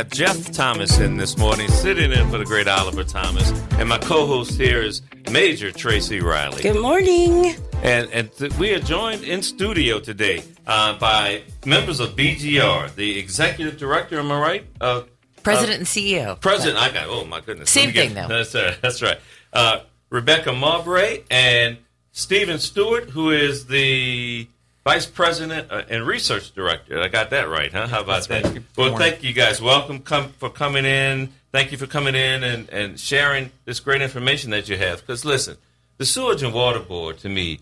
got Jeff Thomas in this morning, sitting in for the great Oliver Thomas. And my co-host here is Major Tracy Riley. Good morning. And we are joined in studio today by members of BGR, the executive director, am I right? President and CEO. President, oh my goodness. Same thing, though. That's right. Rebecca Mowbray and Stephen Stewart, who is the Vice President and Research Director. I got that right, huh? How about that? Right. Well, thank you guys. Welcome for coming in. Thank you for coming in and sharing this great information that you have. Because listen, the Sewage and Water Board to me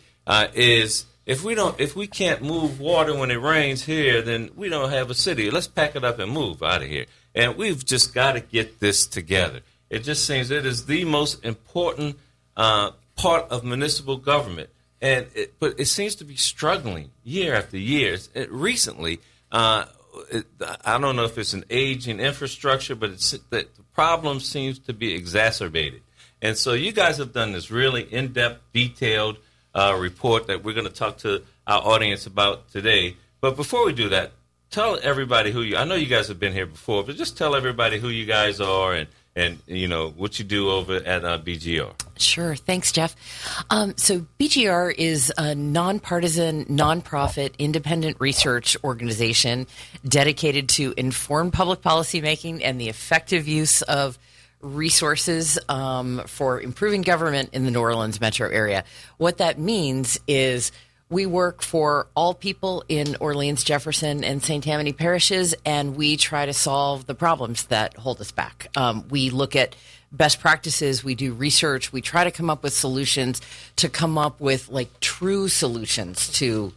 is if we can't move water when it rains here, then we don't have a city. Let's pack it up and move out of here. And we've just got to get this together. It just seems it is the most important part of municipal government. But it seems to be struggling year after year. Recently, I don't know if it's an aging infrastructure, but the problem seems to be exacerbated. And so you guys have done this really in-depth, detailed report that we're going to talk to our audience about today. But before we do that, tell everybody I know you guys have been here before, but just tell everybody who you guys are and you know what you do over at BGR. Sure. Thanks, Jeff. So BGR is a nonpartisan, nonprofit, independent research organization dedicated to informed public policy making and the effective use of resources for improving government in the New Orleans metro area. What that means is we work for all people in Orleans, Jefferson, and St. Tammany parishes, and we try to solve the problems that hold us back. We look at best practices, we do research, we try to come up with solutions to come up with true solutions to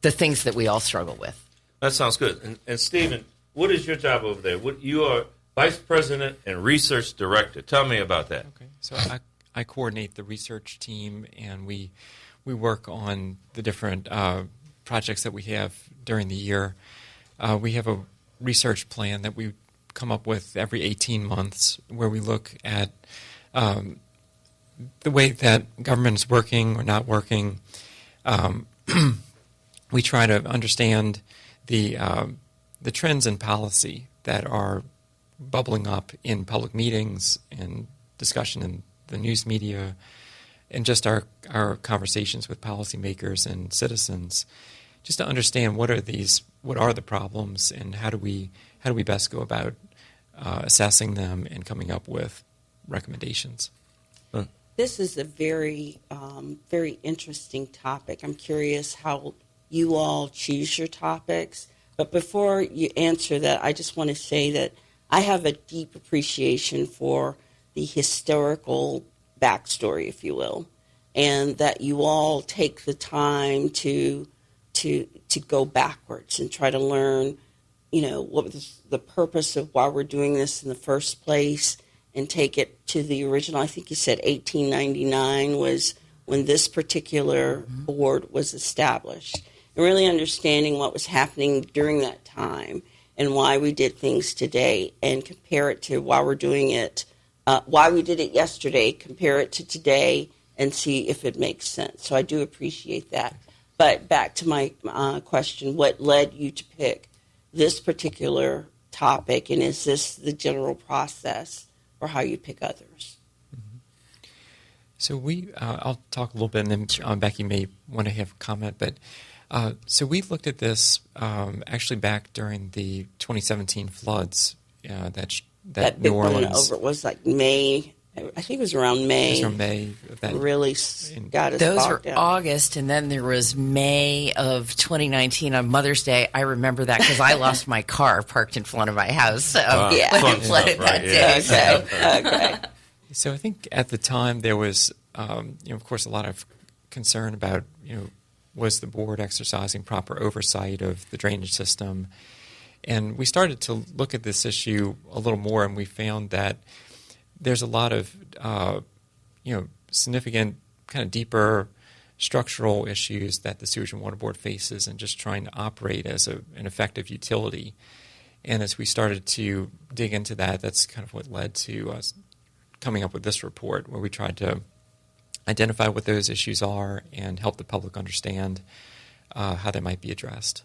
the things that we all struggle with. That sounds good. And Stephen, what is your job over there? You are Vice President and Research Director. Tell me about that. Okay, so I coordinate the research team, and we work on the different projects that we have during the year. We have a research plan that we come up with every 18 months where we look at the way that government is working or not working. We try to understand the trends in policy that are bubbling up in public meetings and discussion in the news media, and just our conversations with policymakers and citizens, just to understand what are the problems and how do we best go about assessing them and coming up with recommendations. This is a very, very interesting topic. I'm curious how you all choose your topics. But before you answer that, I just want to say that I have a deep appreciation for the historical backstory, if you will, and that you all take the time to go backwards and try to learn, what was the purpose of why we're doing this in the first place, and take it to the original. I think you said 1899 was when this particular board was established, and really understanding what was happening during that time and why we did things today, and compare it to why we're doing it. Why we did it yesterday, compare it to today, and see if it makes sense. So I do appreciate that. But back to my question, what led you to pick this particular topic, and is this the general process for how you pick others? Mm-hmm. So I'll talk a little bit, and then Becky may want to have a comment. But so we looked at this actually back during the 2017 floods that New Orleans was May. I think it was around May. It was around May. That really got us. Those were down. August, and then there was May of 2019 on Mother's Day. I remember that because I lost my car parked in front of my house. So yeah, when it flooded that day. Okay. So I think at the time there was, of course, a lot of concern about, was the board exercising proper oversight of the drainage system? And we started to look at this issue a little more, and we found that there's a lot of, significant kind of deeper structural issues that the Sewage and Water Board faces, and just trying to operate as an effective utility. And as we started to dig into that, that's kind of what led to us coming up with this report, where we tried to identify what those issues are and help the public understand how they might be addressed.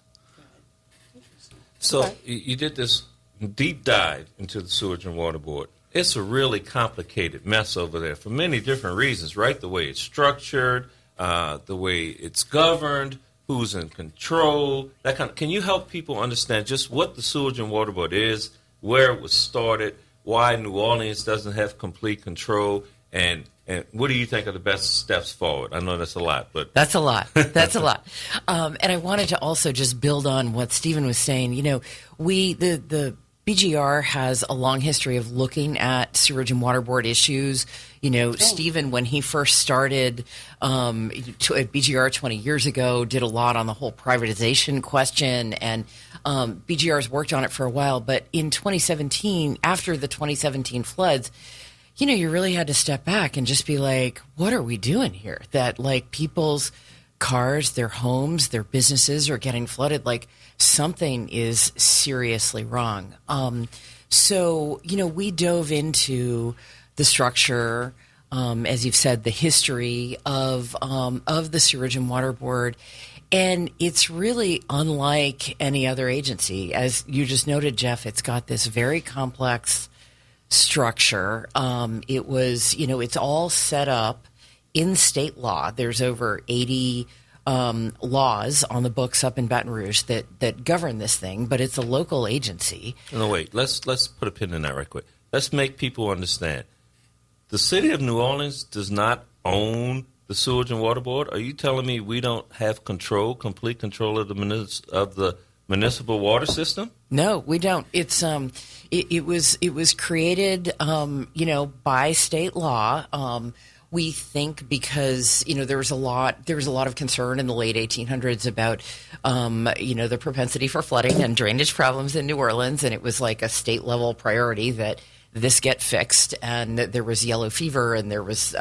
So you did this deep dive into the Sewage and Water Board. It's a really complicated mess over there for many different reasons, right? The way it's structured, the way it's governed, who's in control, that kind of. Can you help people understand just what the Sewage and Water Board is, where it was started, why New Orleans doesn't have complete control, and what do you think are the best steps forward? I know that's a lot, but that's a lot. That's a lot. And I wanted to also just build on what Stephen was saying. You know, the BGR has a long history of looking at sewage and water board issues. You know, Stephen, when he first started at BGR 20 years ago, did a lot on the whole privatization question, and BGR's worked on it for a while. But in 2017, after the 2017 floods, you know, you really had to step back and just be like, what are we doing here? That, like, people's cars, their homes, their businesses are getting flooded. Like, something is seriously wrong. So, you know, we dove into the structure, as you've said, the history of the Sewage and Water Board. And it's really unlike any other agency. As you just noted, Jeff, it's got this very complex structure. It was, you know, it's all set up in state law. There's over 80 laws on the books up in Baton Rouge that govern this thing, but it's a local agency. No, wait. Let's put a pin in that right quick. Let's make people understand. The city of New Orleans does not own the Sewage and Water Board. Are you telling me we don't have complete control of the municipal water system? No, we don't. It's it was created you know, by state law. We think because, you know, there was a lot of concern in the late 1800s about you know, the propensity for flooding and drainage problems in New Orleans, and it was like a state level priority that this get fixed. And there was yellow fever, and there was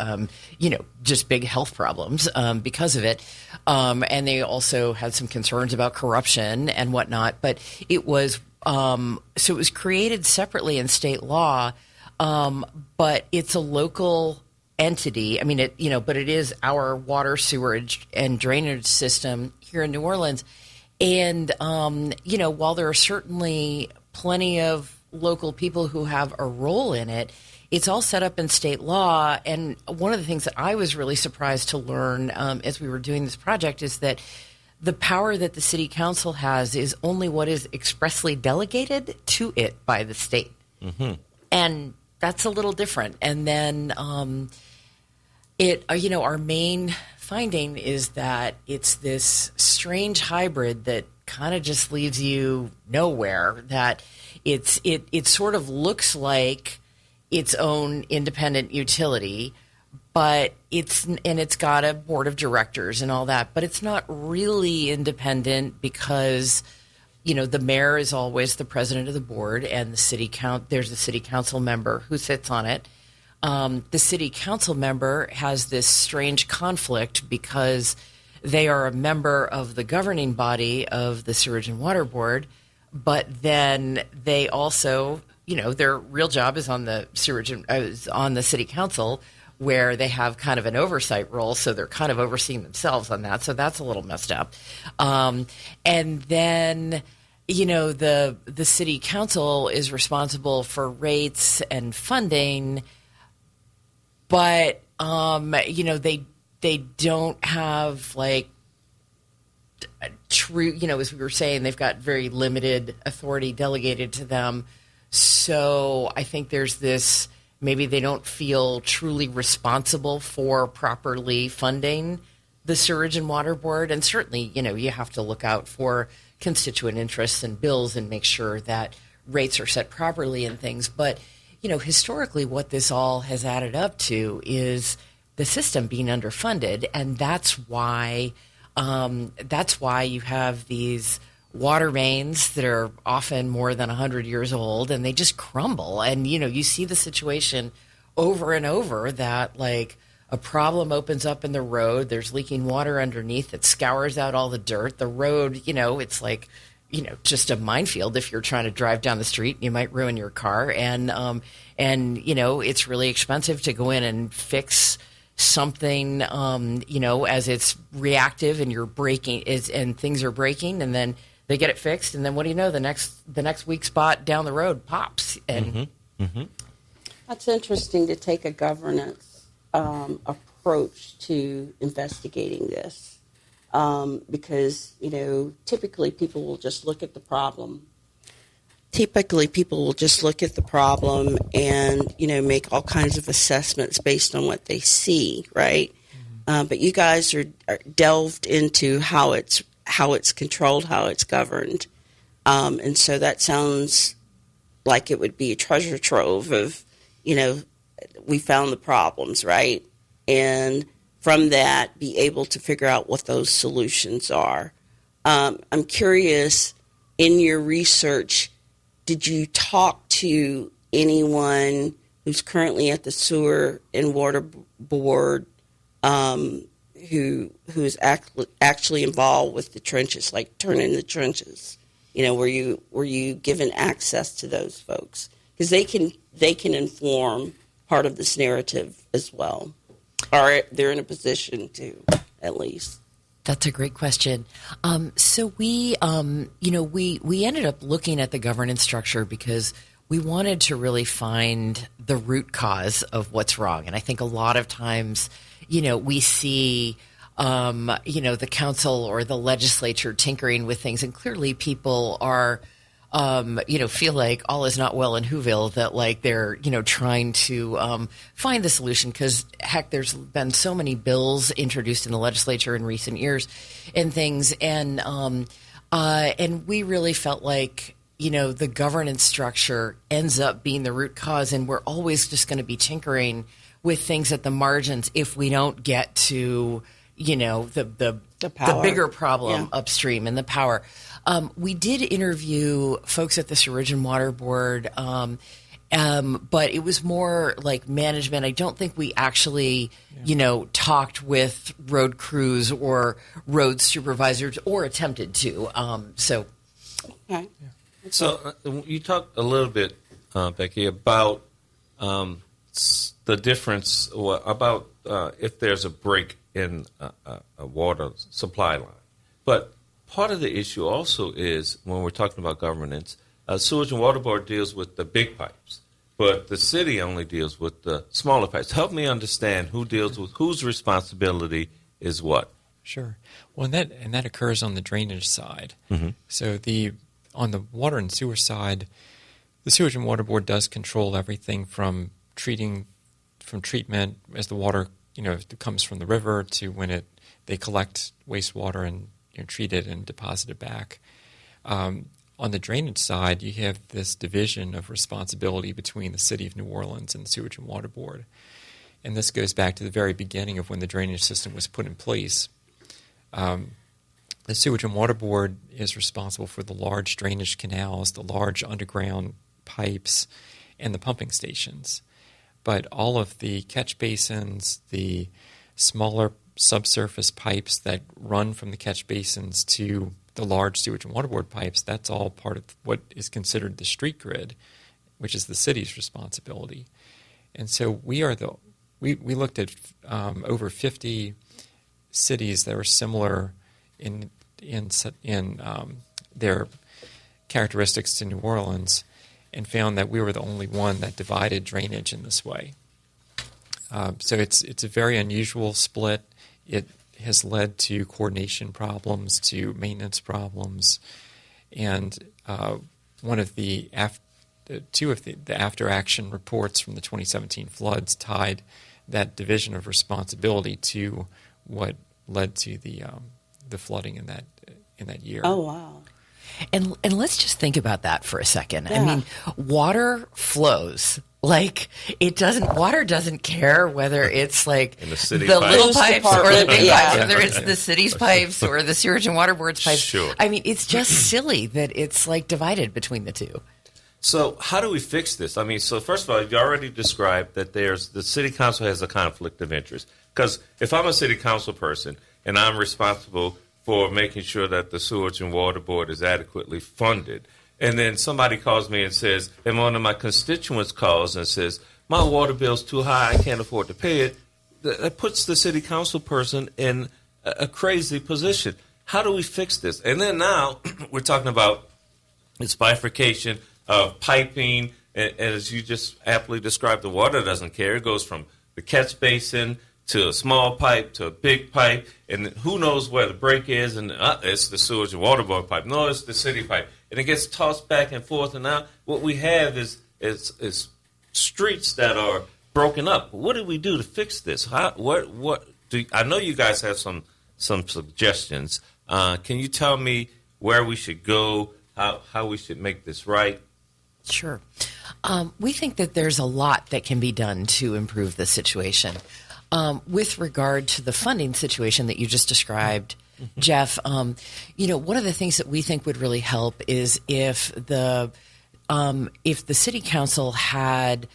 you know, just big health problems because of it. And they also had some concerns about corruption and whatnot. But it was so it was created separately in state law, but it's a local entity. I mean, it, you know, but it is our water, sewerage, and drainage system here in New Orleans. And you know, while there are certainly plenty of local people who have a role in it, it's all set up in state law. And one of the things that I was really surprised to learn as we were doing this project is that the power that the city council has is only what is expressly delegated to it by the state. Mm-hmm. And that's a little different. And then you know, our main finding is that it's this strange hybrid that kind of just leaves you nowhere, that it sort of looks like its own independent utility, but it's got a board of directors and all that, but it's not really independent because, you know, the mayor is always the president of the board, and there's a city council member who sits on it. The city council member has this strange conflict because they are a member of the governing body of the Sewage and Water Board, but then they also, you know, their real job is on the on the city council, where they have kind of an oversight role, so they're kind of overseeing themselves on that. So that's a little messed up. And then, you know, the city council is responsible for rates and funding, but you know, they don't have, like, true, you know, as we were saying, they've got very limited authority delegated to them. So I think there's this, maybe they don't feel truly responsible for properly funding the Sewage and Water Board. And certainly, you know, you have to look out for constituent interests and bills and make sure that rates are set properly and things. But, you know, historically, what this all has added up to is the system being underfunded, and that's why you have these water mains that are often more than 100 years old, and they just crumble. And, you know, you see the situation over and over that, like, a problem opens up in the road, there's leaking water underneath that scours out all the dirt. The road, you know, it's like, you know, just a minefield. If you're trying to drive down the street, you might ruin your car. And you know, it's really expensive to go in and fix something, you know, as it's reactive and you're breaking, and things are breaking, and then they get it fixed, and then what do you know? The next weak spot down the road pops, and That's interesting to take a governance approach to investigating this, because typically people will just look at the problem. And make all kinds of assessments based on what they see, right? But you guys are delved into how it's controlled, how it's governed, and so that sounds like it would be a treasure trove of, we found the problems, right? And from that, be able to figure out what those solutions are. I'm curious, in your research, did you talk to anyone who's currently at the Sewer and Water Board who's actually involved with the trenches, like turning the trenches? Were you given access to those folks? Because they can inform part of this narrative as well, or they're in a position to, at least. That's a great question. So we ended up looking at the governance structure because we wanted to really find the root cause of what's wrong. And I think a lot of times, we see, the council or the legislature tinkering with things, and clearly people are, feel like all is not well in Whoville, that like they're, trying to find the solution, because heck, there's been so many bills introduced in the legislature in recent years and things. And we really felt like, the governance structure ends up being the root cause, and we're always just going to be tinkering with things at the margins if we don't get to, the bigger problem upstream and the power. We did interview folks at the Sewerage and Water Board, but it was more like management. I don't think we actually, talked with road crews or road supervisors, or attempted to. Okay. So you talked a little bit, Becky, about the difference, about if there's a break in a water supply line. But part of the issue also is, when we're talking about governance, Sewage and Water Board deals with the big pipes, but the city only deals with the smaller pipes. Help me understand who deals with whose responsibility is what. Sure. Well, and that occurs on the drainage side. Mm-hmm. So on the water and sewer side, the Sewage and Water Board does control everything from treatment as the water comes from the river to when they collect wastewater and treat it and deposit it back. On the drainage side, you have this division of responsibility between the City of New Orleans and the Sewage and Water Board. And this goes back to the very beginning of when the drainage system was put in place. The Sewage and Water Board is responsible for the large drainage canals, the large underground pipes, and the pumping stations. But all of the catch basins, the smaller subsurface pipes that run from the catch basins to the large Sewage and Water Board pipes, that's all part of what is considered the street grid, which is the city's responsibility. And so we looked at over 50 cities that were similar in their characteristics to New Orleans, and found that we were the only one that divided drainage in this way. So it's a very unusual split. It has led to coordination problems, to maintenance problems, and two of the after-action reports from the 2017 floods tied that division of responsibility to what led to the flooding in that year. Oh, wow. And let's just think about that for a second. Yeah. I mean, water flows. Like, water doesn't care whether it's like In the city the pipes. little pipes or the big Yeah. pipes, whether it's the city's pipes or the Sewage and Water Board's pipes. Sure. I mean, it's just silly that it's like divided between the two. So how do we fix this? I mean, so first of all, you already described that the city council has a conflict of interest. Because if I'm a city council person and I'm responsible for making sure that the Sewage and Water Board is adequately funded, and then somebody calls me and says, and one of my constituents calls and says, my water bill's too high, I can't afford to pay it, that puts the city council person in a crazy position. how do we fix this? And then now we're talking about this bifurcation of piping, and as you just aptly described, the water doesn't care. It goes from the catch basin to a small pipe to a big pipe, and who knows where the break is, and it's the sewage and water board pipe. No, it's the city pipe. And it gets tossed back and forth, and now what we have is streets that are broken up. What do we do to fix this? I know you guys have some suggestions. Can you tell me where we should go, how we should make this right? Sure. We think that there's a lot that can be done to improve the situation. With regard to the funding situation that you just described, Jeff, one of the things that we think would really help is if the city council had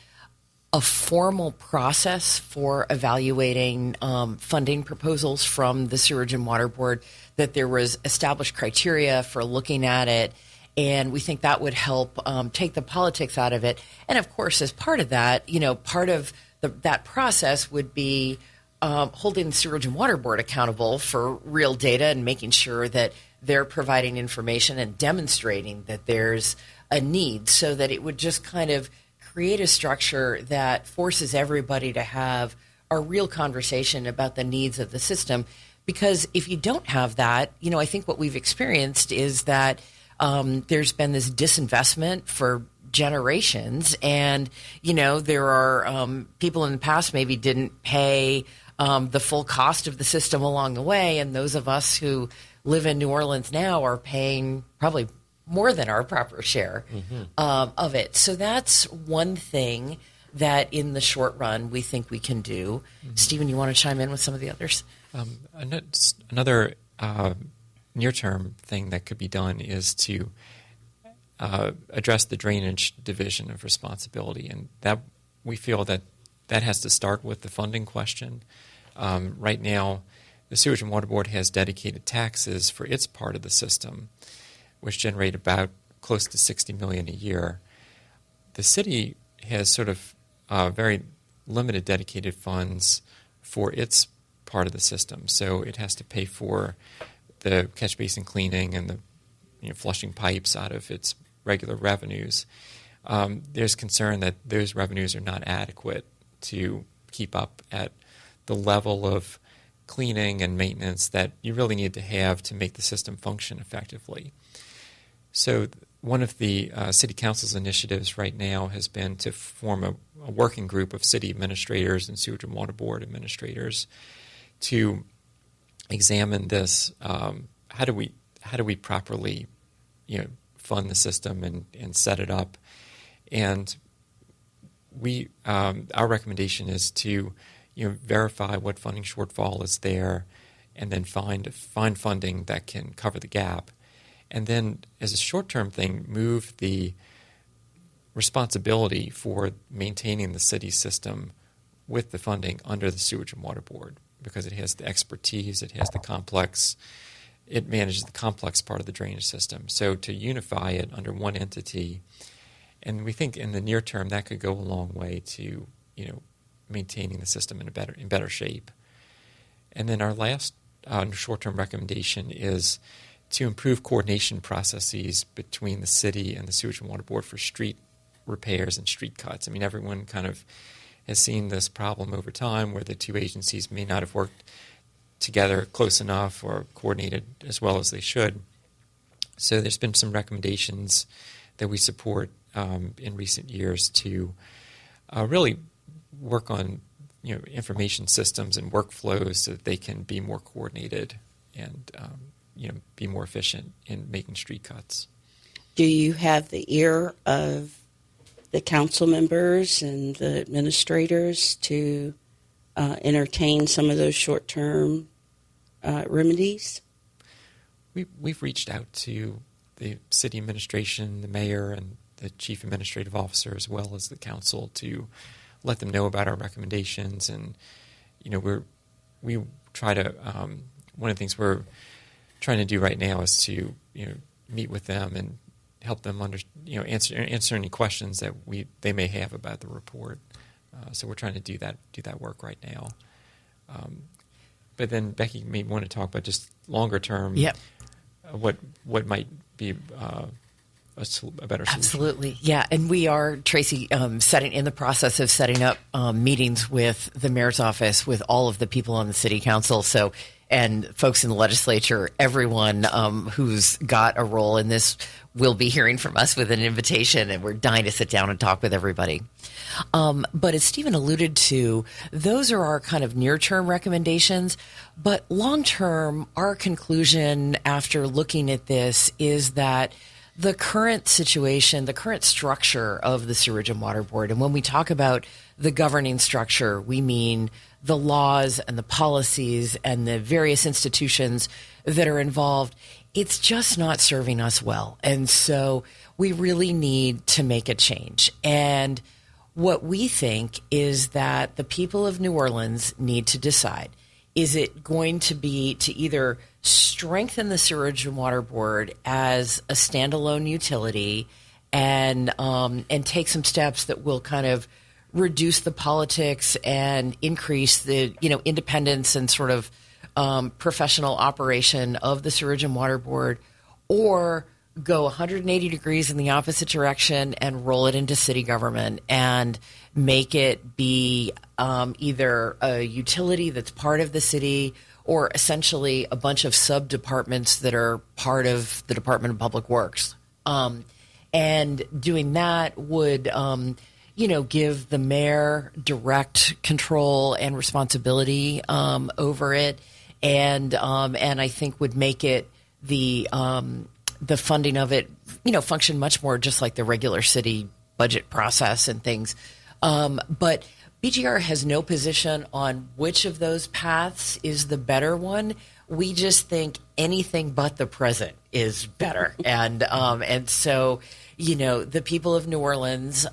a formal process for evaluating funding proposals from the Sewerage and Water Board, that there was established criteria for looking at it, and we think that would help take the politics out of it. And of course, as part of that, part of that process would be holding the Sewerage and Water Board accountable for real data and making sure that they're providing information and demonstrating that there's a need, so that it would just kind of create a structure that forces everybody to have a real conversation about the needs of the system. Because if you don't have that, I think what we've experienced is that there's been this disinvestment for generations, and there are people in the past maybe didn't pay the full cost of the system along the way, and those of us who live in New Orleans now are paying probably more than our proper share of it. So that's one thing that in the short run we think we can do. Stephen, you want to chime in with some of the others? Another near-term thing that could be done is to address the drainage division of responsibility, and that we feel that has to start with the funding question. Right now, the Sewage and Water Board has dedicated taxes for its part of the system, which generate about close to $60 million a year. The city has sort of very limited dedicated funds for its part of the system, so it has to pay for the catch basin cleaning and the flushing pipes out of its regular revenues. There's concern that those revenues are not adequate to keep up at the level of cleaning and maintenance that you really need to have to make the system function effectively. So one of the City Council's initiatives right now has been to form a working group of city administrators and Sewage and Water Board administrators to examine this. How do we properly fund the system and set it up? And our recommendation is to verify what funding shortfall is there, and then find funding that can cover the gap. And then, as a short-term thing, move the responsibility for maintaining the city system with the funding under the Sewage and Water Board, because it has the expertise, it manages the complex part of the drainage system. So to unify it under one entity, and we think in the near term that could go a long way to maintaining the system in better shape. And then our last short-term recommendation is to improve coordination processes between the city and the Sewage and Water Board for street repairs and street cuts. I mean, everyone kind of has seen this problem over time where the two agencies may not have worked together close enough or coordinated as well as they should. So there's been some recommendations that we support in recent years to really work on information systems and workflows so that they can be more coordinated and be more efficient in making street cuts. Do you have the ear of the council members and the administrators to entertain some of those short-term remedies? We've reached out to the city administration, the mayor, and the chief administrative officer, as well as the council, to let them know about our recommendations. And we try to one of the things we're trying to do right now is to meet with them and help them answer any questions that they may have about the report. So we're trying to do that work right now. But then Becky may want to talk about just longer term. Yep. What might be a better solution. Absolutely. Yeah. And we are, Tracy, in the process of setting up meetings with the mayor's office, with all of the people on the city council. So, and folks in the legislature, everyone who's got a role in this will be hearing from us with an invitation, and we're dying to sit down and talk with everybody. But as Stephen alluded to, those are our kind of near-term recommendations. But long-term, our conclusion after looking at this is that the current situation, the current structure of the Sewerage and Water Board, and when we talk about the governing structure, we mean the laws and the policies and the various institutions that are involved, it's just not serving us well. And so we really need to make a change. And what we think is that the people of New Orleans need to decide, is it going to be to either strengthen the Sewerage and Water Board as a standalone utility and take some steps that will kind of reduce the politics and increase the independence and sort of professional operation of the Sewerage and Water Board, or go 180 degrees in the opposite direction and roll it into city government and make it be either a utility that's part of the city or essentially a bunch of sub-departments that are part of the Department of Public Works. And doing that would give the mayor direct control and responsibility over it, and I think would make it the funding of it, function much more just like the regular city budget process and things. But BGR has no position on which of those paths is the better one. We just think anything but the present is better, and so the people of New Orleans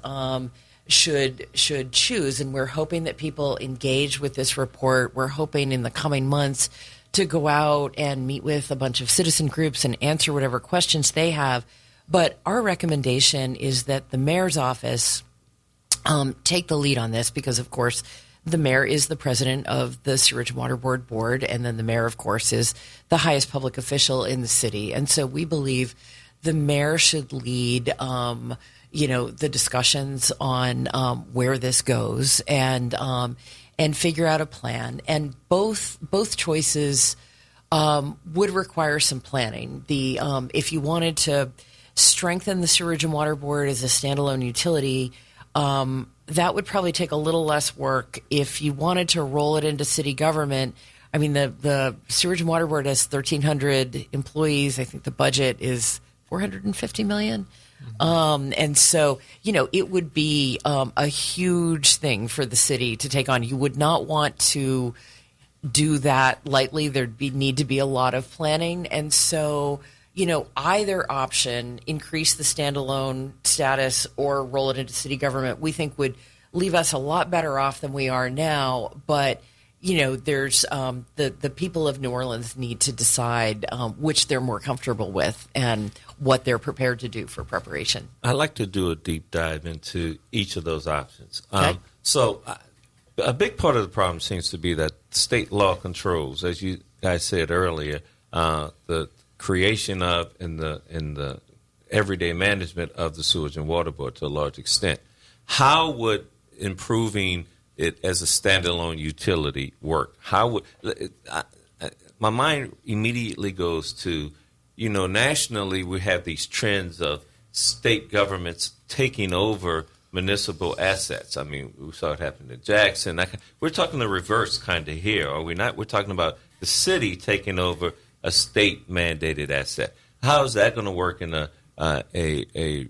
should choose, and we're hoping that people engage with this report. We're hoping in the coming months to go out and meet with a bunch of citizen groups and answer whatever questions they have. But our recommendation is that the mayor's office take the lead on this, because, of course, the mayor is the president of the Sewerage and Water Board, and then the mayor, of course, is the highest public official in the city. And so we believe the mayor should lead the discussions on where this goes and figure out a plan. And both choices would require some planning. If you wanted to strengthen the Sewerage and Water Board as a standalone utility, that would probably take a little less work. If you wanted to roll it into city government, I mean, the Sewerage and Water Board has 1,300 employees. I think the budget is $450 million. And so, it would be a huge thing for the city to take on. You would not want to do that lightly. There'd need to be a lot of planning. And so, either option, increase the standalone status or roll it into city government, we think would leave us a lot better off than we are now. But there's the people of New Orleans need to decide which they're more comfortable with and what they're prepared to do for preparation. I'd like to do a deep dive into each of those options. Okay. A big part of the problem seems to be that state law controls, as you guys said earlier, the creation of and the everyday management of the Sewage and Water Board to a large extent. How would improving it as a standalone utility work? How would my mind immediately goes to, nationally we have these trends of state governments taking over municipal assets. I mean, we saw it happen in Jackson. We're talking the reverse kind of here, are we not? We're talking about the city taking over a state-mandated asset. How is that going to work in a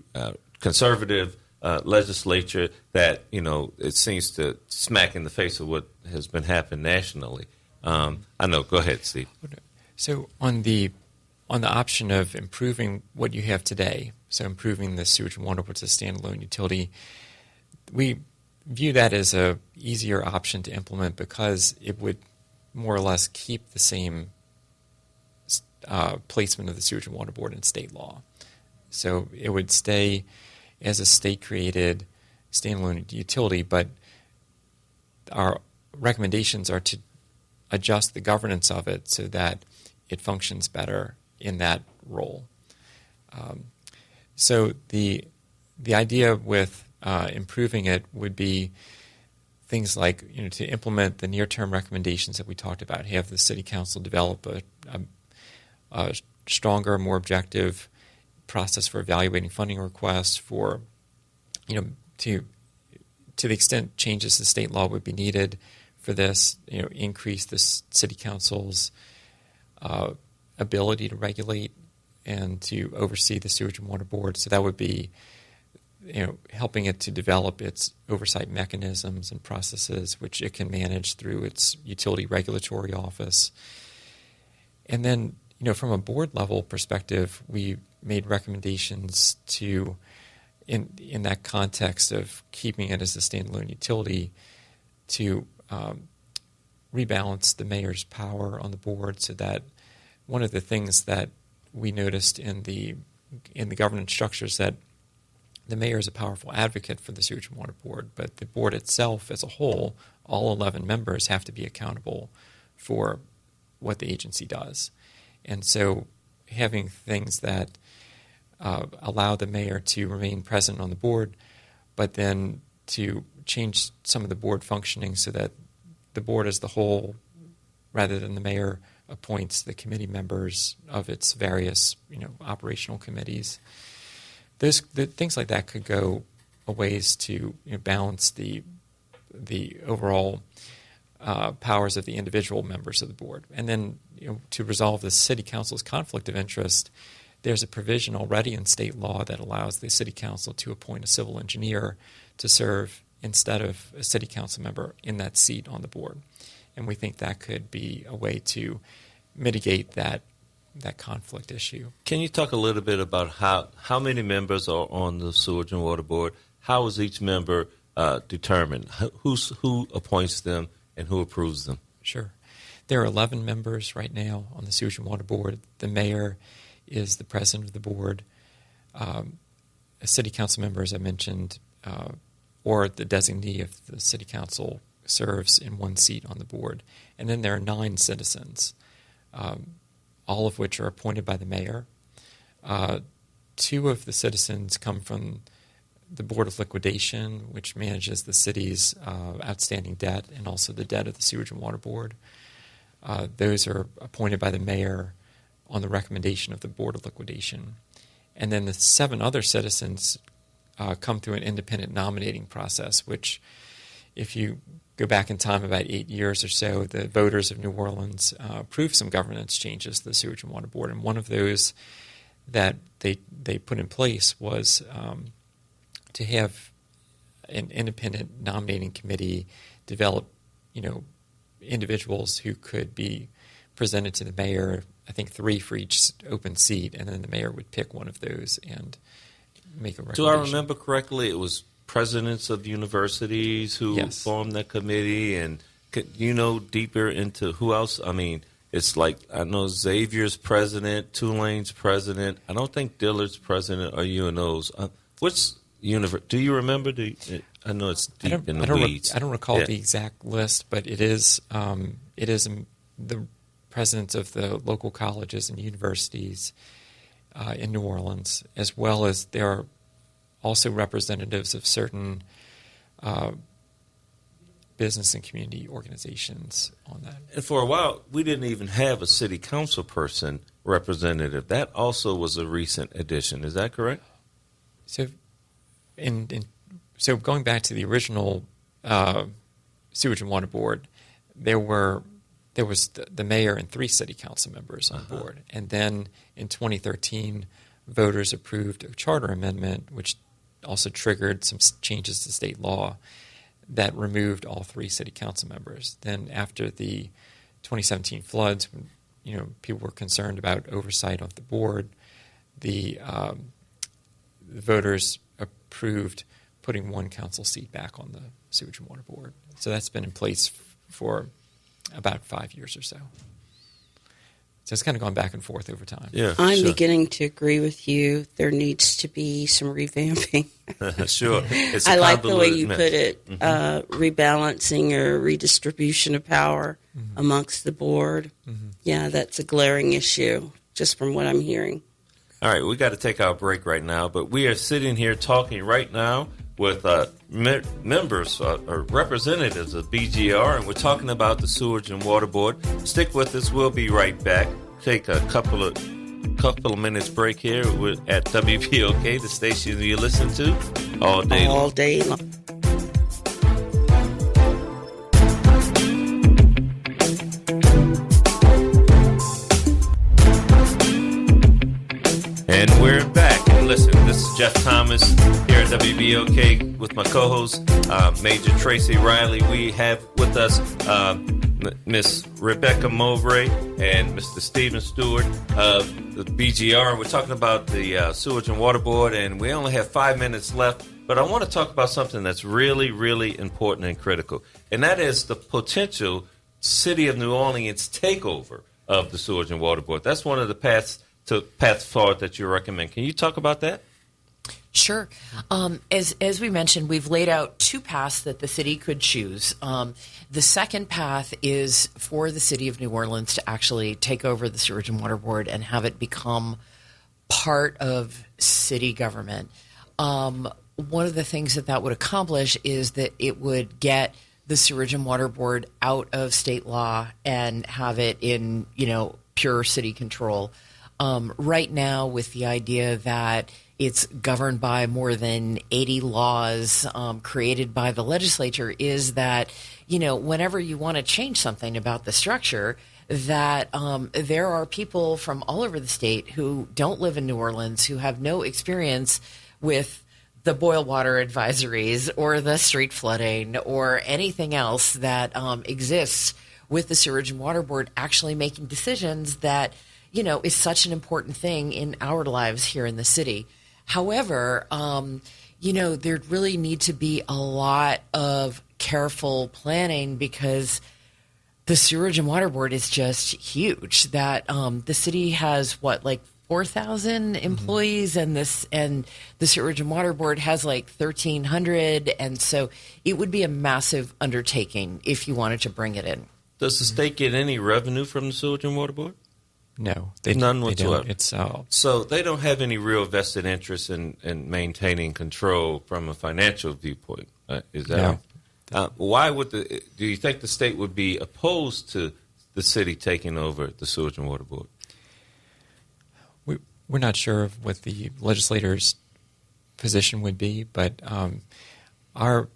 conservative legislature that, it seems to smack in the face of what has been happening nationally? I know. Go ahead, Steve. So on the option of improving what you have today, so improving the Sewage and Water Board as a standalone utility, we view that as a easier option to implement because it would more or less keep the same placement of the Sewage and Water Board in state law. So it would stay as a state-created standalone utility, but our recommendations are to adjust the governance of it so that it functions better in that role. So the idea with improving it would be things like, to implement the near-term recommendations that we talked about, have the city council develop a stronger, more objective process for evaluating funding requests, for, to the extent changes to state law would be needed for this, increase the city council's ability to regulate and to oversee the sewage and water board. So that would be, helping it to develop its oversight mechanisms and processes, which it can manage through its utility regulatory office. And then, from a board level perspective, we made recommendations to, in that context of keeping it as a standalone utility, to rebalance the mayor's power on the board, so that one of the things that we noticed in the governance structures that the mayor is a powerful advocate for the Sewage and Water Board, but the board itself as a whole, all 11 members have to be accountable for what the agency does. And so having things that allow the mayor to remain present on the board, but then to change some of the board functioning so that the board as the whole, rather than the mayor, appoints the committee members of its various, operational committees. Things like that could go a ways to balance the overall powers of the individual members of the board. And then, to resolve the city council's conflict of interest, there's a provision already in state law that allows the city council to appoint a civil engineer to serve instead of a city council member in that seat on the board. And we think that could be a way to mitigate that conflict issue. Can you talk a little bit about how many members are on the Sewage and Water Board? How is each member determined? Who appoints them and who approves them? Sure. There are 11 members right now on the Sewage and Water Board. The mayor is the president of the board. A city council member, as I mentioned, or the designee of the city council serves in one seat on the board. And then there are 9 citizens, all of which are appointed by the mayor. 2 of the citizens come from the Board of Liquidation, which manages the city's outstanding debt and also the debt of the Sewage and Water Board. Those are appointed by the mayor on the recommendation of the Board of Liquidation. And then the 7 other citizens come through an independent nominating process, which, if you go back in time about 8 years or so, the voters of New Orleans approved some governance changes to the Sewage and Water Board. And one of those that they put in place was to have an independent nominating committee develop, individuals who could be presented to the mayor, I think 3 for each open seat, and then the mayor would pick one of those and make a recommendation. Do I remember correctly? It was presidents of universities who formed that committee, and deeper into who else? I mean, it's like, I know Xavier's president, Tulane's president. I don't think Dillard's president or UNO's. What's do you remember? I know it's deep in the weeds. I don't recall the exact list, but it is the presidents of the local colleges and universities in New Orleans, as well as there are also representatives of certain business and community organizations on that. And for a while, we didn't even have a city council person representative. That also was a recent addition. Is that correct? So, so going back to the original Sewage and Water Board, there was the mayor and 3 city council members on board. And then in 2013, voters approved a charter amendment, which also triggered some changes to state law that removed all 3 city council members. Then after the 2017 floods, when people were concerned about oversight of the board, the voters approved putting 1 council seat back on the Sewage and Water Board. So that's been in place for about 5 years or so. So it's kind of gone back and forth over time. Yeah, I'm sure. beginning to agree with you. There needs to be some revamping. Sure. It's a I like the way convoluted you mess. put it, rebalancing or redistribution of power amongst the board. Yeah, that's a glaring issue, just from what I'm hearing. All right, we got to take our break right now, but we are sitting here talking right now with members or representatives of BGR, and we're talking about the Sewage and Water Board. Stick with us. We'll be right back. Take a couple of minutes break here. We're at WBOK, the station you listen to all day long. All day long. And we're back. And listen, this is Jeff Thomas here at WBOK with my co-host, Major Tracy Riley. We have with us Miss Rebecca Mowbray and Mr. Stephen Stewart of the BGR. We're talking about the Sewage and Water Board, and we only have 5 minutes left. But I want to talk about something that's really, really important and critical, and that is the potential City of New Orleans takeover of the Sewage and Water Board. That's one of the paths forward that you recommend. Can you talk about that? Sure. As we mentioned, we've laid out two paths that the city could choose. The second path is for the City of New Orleans to actually take over the Sewage and Water Board and have it become part of city government. One of the things that would accomplish is that it would get the Sewage and Water Board out of state law and have it in, pure city control. Right now, with the idea that it's governed by more than 80 laws created by the legislature, is that, whenever you want to change something about the structure, that there are people from all over the state who don't live in New Orleans, who have no experience with the boil water advisories or the street flooding or anything else that exists with the Sewage and Water Board actually making decisions that is such an important thing in our lives here in the city. However, there really need to be a lot of careful planning because the Sewage and Water Board is just huge. That the city has 4,000 employees, and the Sewage and Water Board has 1,300, and so it would be a massive undertaking if you wanted to bring it in. Does the state get any revenue from the Sewage and Water Board? No, none they whatsoever. don't. It's so they don't have any real vested interest in maintaining control from a financial viewpoint. Is that right? Why would do you think the state would be opposed to the city taking over the Sewage and Water Board? We're not sure of what the legislators' position would be, but our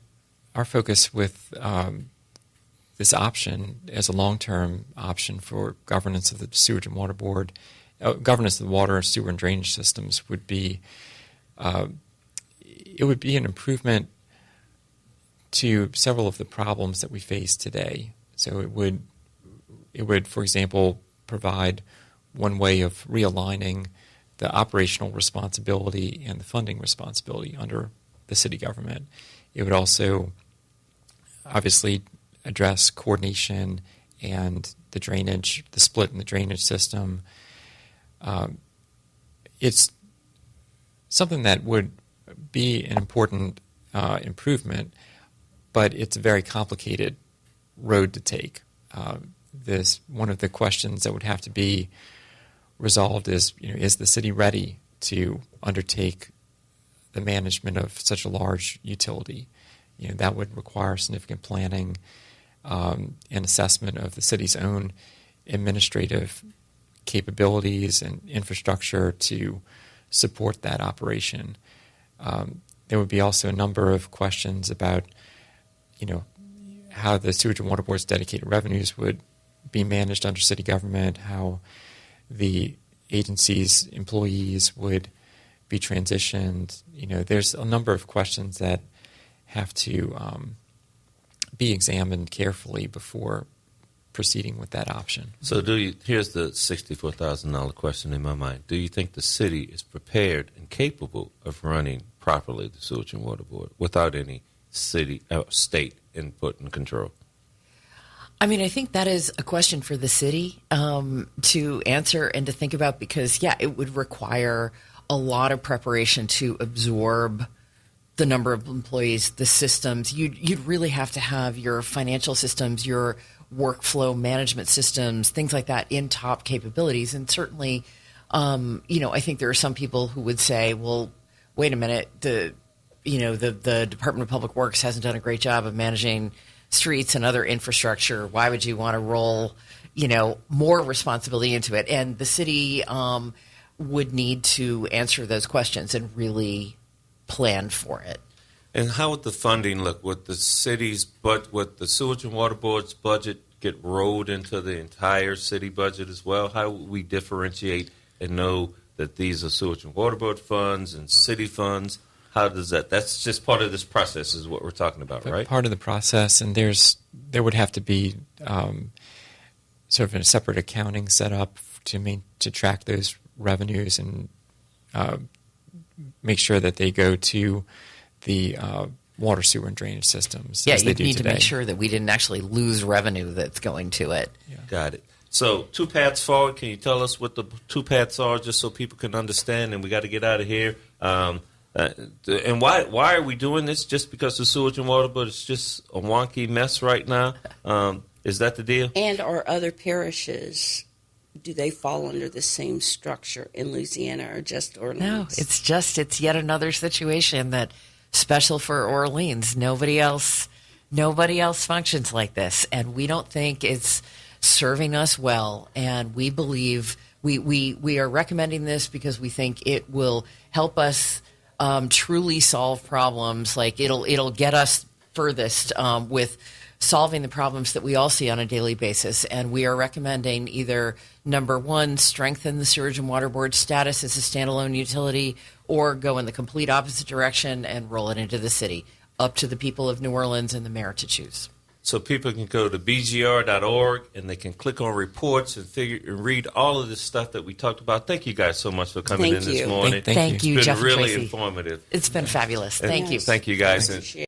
focus with this option as a long-term option for governance of the Sewage and Water Board, governance of the water, sewer, and drainage systems would be it would be an improvement to several of the problems that we face today. So it would, for example, provide one way of realigning the operational responsibility and the funding responsibility under the city government. It would also obviously address coordination and the drainage, the split in the drainage system. It's something that would be an important improvement, but it's a very complicated road to take. One of the questions that would have to be resolved is the city ready to undertake the management of such a large utility? That would require significant planning and assessment of the city's own administrative capabilities and infrastructure to support that operation. There would be also a number of questions about, how the Sewage and Water Board's dedicated revenues would be managed under city government, how the agency's employees would be transitioned. There's a number of questions that have to be examined carefully before proceeding with that option. So here's the $64,000 question in my mind. Do you think the city is prepared and capable of running properly the Sewage and Water Board without any state input and control? I mean, I think that is a question for the city to answer and to think about because, yeah, it would require a lot of preparation to absorb the number of employees, the systems. You'd really have to have your financial systems, your workflow management systems, things like that in top capabilities. And certainly, I think there are some people who would say, well, wait a minute, the Department of Public Works hasn't done a great job of managing streets and other infrastructure. Why would you want to roll, more responsibility into it? And the city would need to answer those questions and really plan for it. And how would the funding look? Would the would the Sewage and Water Board's budget get rolled into the entire city budget as well? How would we differentiate and know that these are Sewage and Water Board funds and city funds? How does that's just part of this process is what we're talking about, right? Part of the process, and there would have to be sort of a separate accounting set up to track those revenues and make sure that they go to the water, sewer, and drainage systems. Yeah, as they you do need today. to make sure that we didn't actually lose revenue that's going to it. Yeah. Got it. So 2 paths forward. Can you tell us what the 2 paths are, just so people can understand? And we got to get out of here. And why are we doing this? Just because the Sewage and Water Board is just a wonky mess right now? Is that the deal? And are other parishes, do they fall under the same structure in Louisiana or just Orleans? No, it's yet another situation that special for Orleans. Nobody else functions like this, and we don't think it's serving us well. And we believe we are recommending this because we think it will help us truly solve problems. Like it'll get us furthest with solving the problems that we all see on a daily basis. And we are recommending either, number one, strengthen the Sewage and Water Board status as a standalone utility, or go in the complete opposite direction and roll it into the city. Up to the people of New Orleans and the mayor to choose. So people can go to bgr.org and they can click on reports and read all of this stuff that we talked about. Thank you guys so much for coming in this morning. Thank you, It's Jeff been and really Tracy. informative. It's been fabulous. Thank you. Thank you guys. Appreciate